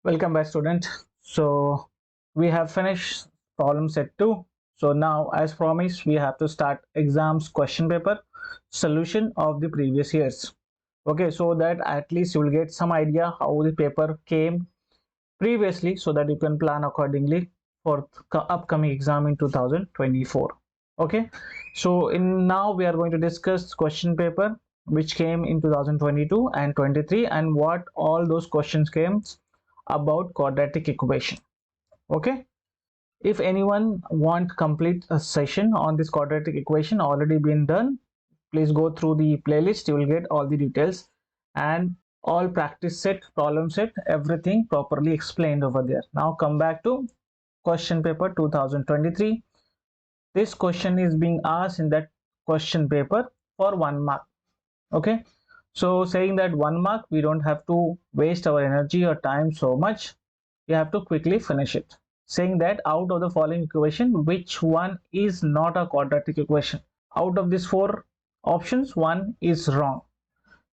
Welcome back, student. So we have finished problem set 2. So now, as promised, we have to start exams question paper solution of the previous years. Okay, so that at least you will get some idea how the paper came previously, so that you can plan accordingly for upcoming exam in 2024. Okay, so in now we are going to discuss question paper which came in 2022 and 23 and what all those questions came about quadratic equation. Okay, if anyone want complete a session on this quadratic equation already been done, please go through the playlist. You will get all the details and all practice set, problem set, everything properly explained over there. Now come back to question paper 2023. This question is being asked in that question paper for 1 mark. Okay, so saying that 1 mark, we don't have to waste our energy or time so much. You have to quickly finish it. Saying that out of the following equation, which one is not a quadratic equation? Out of these four options, one is wrong.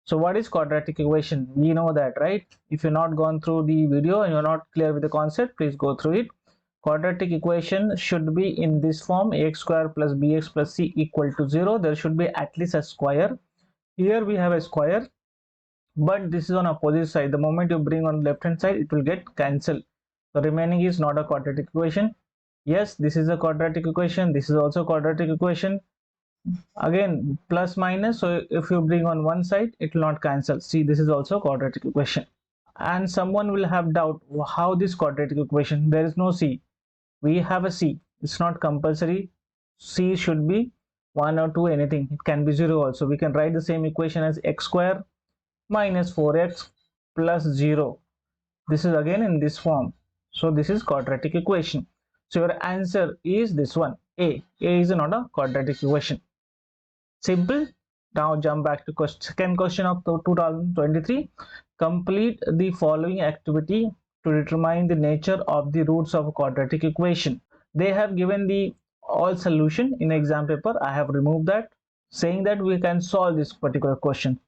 So what is quadratic equation? We know that, right? If you're not gone through the video and you're not clear with the concept, please go through it. Quadratic equation should be in this form: ax square plus bx plus c equal to 0. There should be at least a square. Here we have a square, but this is on opposite side. The moment you bring on left hand side, it will get cancelled. The remaining is not a quadratic equation. Yes, this is a quadratic equation. This is also quadratic equation. Again, plus minus. So if you bring on one side, it will not cancel. See, this is also quadratic equation. And someone will have doubt how this quadratic equation. There is no c. We have a c. It's not compulsory. C should be 1 or 2, anything. It can be 0 also. We can write the same equation as x square minus 4x plus 0. This is again in this form. So this is quadratic equation. So your answer is this one, A. A is not a quadratic equation. Simple. Now jump back to second question of 2023. Complete the following activity to determine the nature of the roots of a quadratic equation. They have given the all solution in exam paper. I have removed that, saying that we can solve this particular question.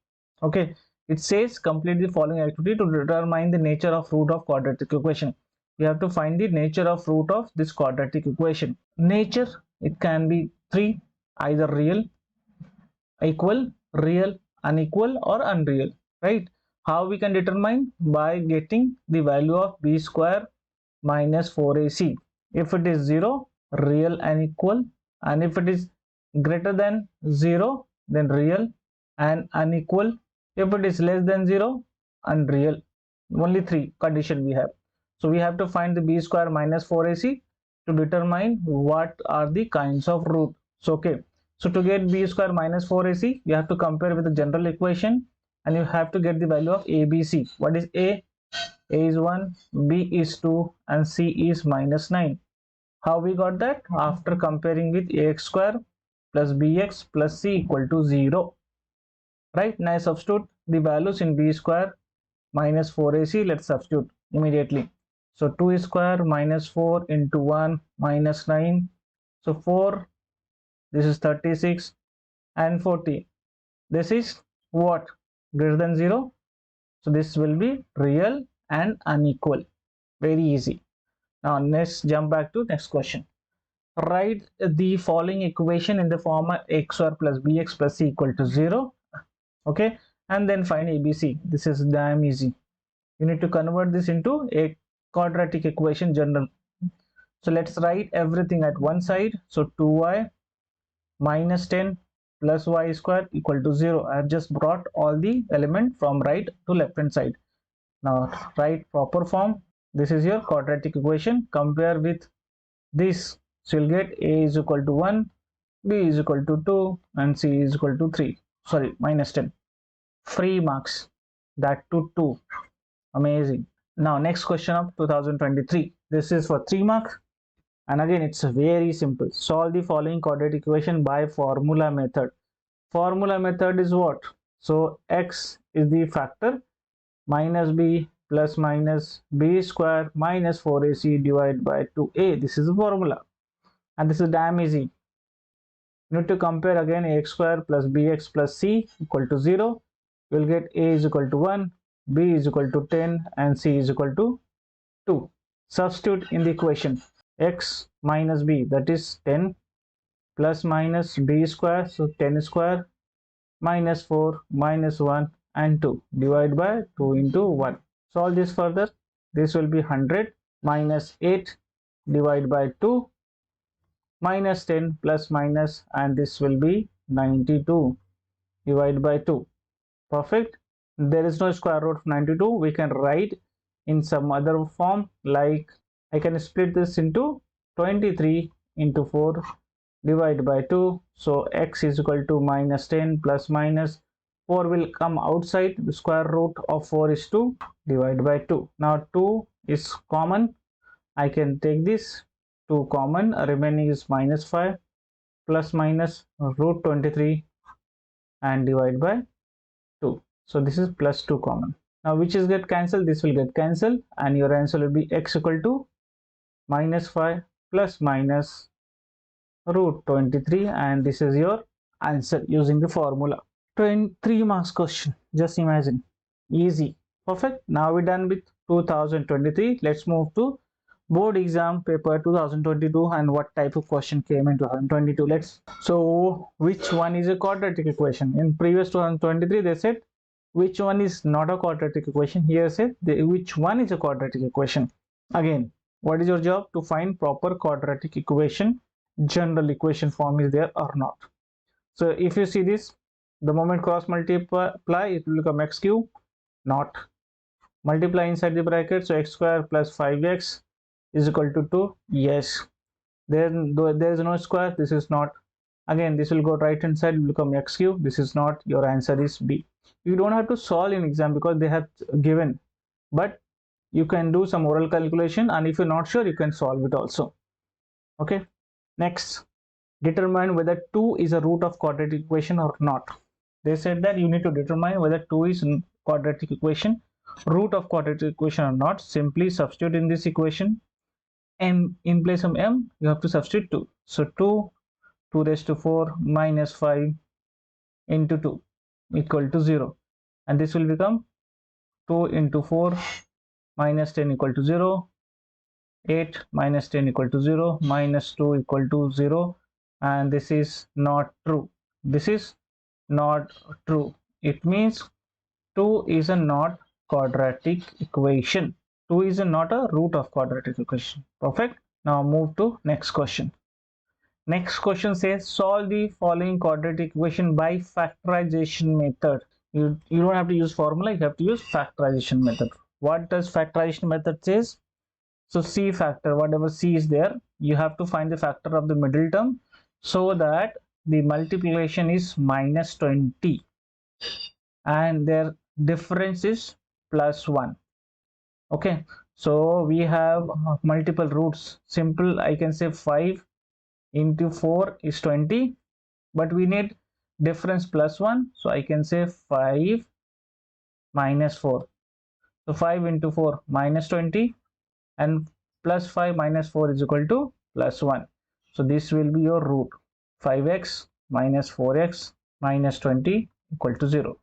Okay, it says complete the following activity to determine the nature of root of quadratic equation. We have to find the nature of root of this quadratic equation. Nature, it can be three: either real, equal, real, unequal, or unreal, right? How we can determine? By getting the value of b square minus 4ac. If it is 0, real and equal, and if it is greater than 0, then real and unequal. If it is less than 0, unreal. Only three condition we have. So we have to find the b square minus 4ac to determine what are the kinds of root. So okay, so to get b square minus 4ac, you have to compare with the general equation and you have to get the value of abc. What is a? A is 1, b is 2, and c is minus 9. How we got that? After comparing with ax square plus bx plus c equal to 0. Right? Now substitute the values in b square minus 4ac. Let's substitute immediately. So 2 square minus 4 into 1 minus 9. So 4, this is 36, and 40. This is what? Greater than 0. So this will be real and unequal. Very easy. Now let's jump back to next question. Write the following equation in the form of x square plus bx plus c equal to 0. Okay, and then find abc. This is damn easy. You need to convert this into a quadratic equation general. So let's write everything at one side. So 2y minus 10 plus y square equal to 0. I have just brought all the element from right to left hand side. Now write proper form. This is your quadratic equation. Compare with this. So you'll get a is equal to 1, b is equal to 2, and c is equal to 3. Sorry, minus 10. Free marks. That to 2. Amazing. Now next question of 2023. This is for 3 marks. And again, it's very simple. Solve the following quadratic equation by formula method. Formula method is what? So x is the factor, minus b plus minus b square minus 4ac divided by 2a. This is the formula. And this is damn easy. You need to compare again ax square plus bx plus c equal to 0. You will get a is equal to 1, b is equal to 10, and c is equal to 2. Substitute in the equation x minus b, that is 10, plus minus b square, so 10 square, minus 4 minus 1 and 2, divide by 2 into 1. Solve this further. This will be 100 minus 8 divide by 2 minus 10 plus minus, and this will be 92 divide by 2. Perfect. There is no square root of 92. We can write in some other form, like I can split this into 23 into 4 divide by 2. So x is equal to minus 10 plus minus 4 will come outside. The square root of 4 is 2, divide by 2. Now 2 is common. I can take this 2 common. Remaining is minus 5 plus minus root 23 and divide by 2. So this is plus 2 common. Now which is get cancelled? This will get cancelled, and your answer will be x equal to minus 5 plus minus root 23, and this is your answer using the formula. 3 marks question, just imagine, easy. Perfect. Now we're done with 2023. Let's move to board exam paper 2022 and what type of question came in 2022. So which one is a quadratic equation? In previous 2023 they said which one is not a quadratic equation. Here said which one is a quadratic equation. Again, what is your job? To find proper quadratic equation. General equation form is there or not. So if you see this, the moment cross multiply, it will become x cube. Not. Multiply inside the bracket, so x square plus 5x is equal to 2. Yes. Then there is no square, this is not. Again, this will go right hand side, will become x cube. This is not. Your answer is B. You don't have to solve in exam because they have given, but you can do some oral calculation, and if you're not sure, you can solve it also. Okay. Next, determine whether 2 is a root of quadratic equation or not. They said that you need to determine whether 2 is quadratic equation, root of quadratic equation or not. Simply substitute in this equation. M, in place of m, you have to substitute 2. So 2 raised to 4 minus 5 into 2 equal to 0. And this will become 2 into 4 minus 10 equal to 0. 8 minus 10 equal to 0, minus 2 equal to 0, and this is not true. This is not true. It means 2 is a not quadratic equation. 2 is not a root of quadratic equation. Perfect. Now move to next question. Next question says solve the following quadratic equation by factorization method. You don't have to use formula, you have to use factorization method. What does factorization method says? So C factor, whatever C is there, you have to find the factor of the middle term so that the multiplication is minus 20 and their difference is plus 1. Okay, so we have multiple roots. Simple, I can say 5 into 4 is 20, but we need difference plus 1, so I can say 5 minus 4. So 5 into 4 minus 20, and plus 5 minus 4 is equal to plus 1. So this will be your root. 5x minus 4x minus 20 equal to 0.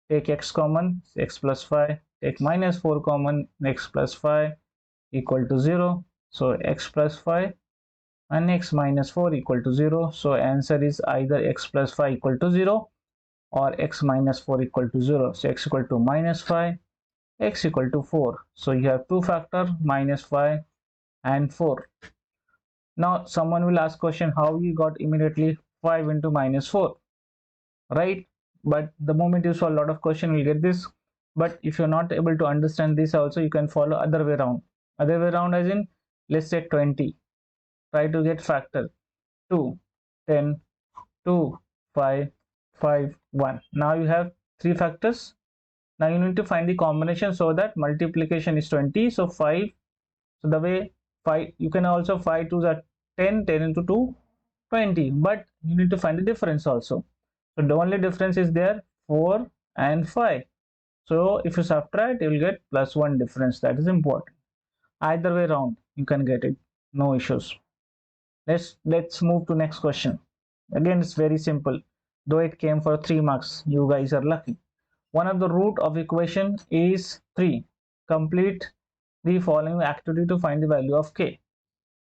Take x common, x plus 5. Take minus 4 common, x plus 5 equal to 0. So x plus 5 and x minus 4 equal to 0. So answer is either x plus 5 equal to 0 or x minus 4 equal to 0. So x equal to minus 5, x equal to 4. So you have two factor, minus 5 and 4. Now someone will ask question, how you got immediately 5 into minus 4, right? But the moment you solve a lot of question, you'll get this. But if you're not able to understand this also, you can follow other way around. Other way around as in, let's say 20. Try to get factor 2, 10, 2, 5, 5, 1. Now you have three factors. Now you need to find the combination so that multiplication is 20. So 5. So the way 5, you can also 5 2s are 10, 10 into 2, 20. But you need to find the difference also. So the only difference is there 4 and 5. So if you subtract, you will get plus 1 difference. That is important. Either way around, you can get it. No issues. Let's move to next question. Again, it's very simple. Though it came for 3 marks, you guys are lucky. One of the root of equation is 3. Complete the following activity to find the value of k.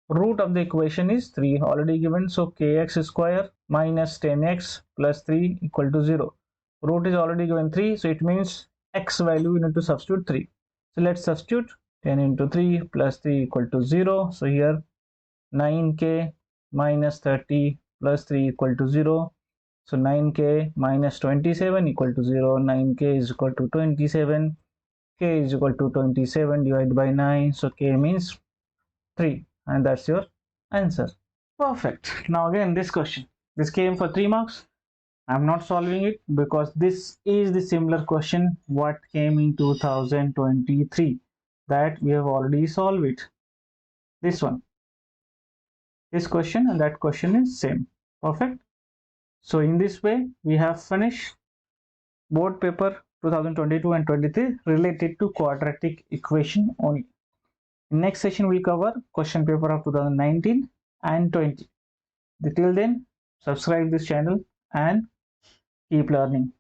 Root of the equation is 3 already given, so kx square minus 10x plus 3 equal to 0. Root is already given 3, so it means x value we need to substitute 3. So let's substitute 10 into 3 plus 3 equal to 0. So here 9k minus 30 plus 3 equal to 0. So 9k minus 27 equal to 0. 9k is equal to 27. K is equal to 27 divided by 9. So k means 3, and that's your answer. Perfect. Now again this question. This came for 3 marks. I'm not solving it because this is the similar question what came in 2023 that we have already solved it. This one. This question and that question is same. Perfect. So in this way we have finished board paper 2022 and 23 related to quadratic equation only. Next session will cover question paper of 2019 and 20. Till then, subscribe this channel and keep learning.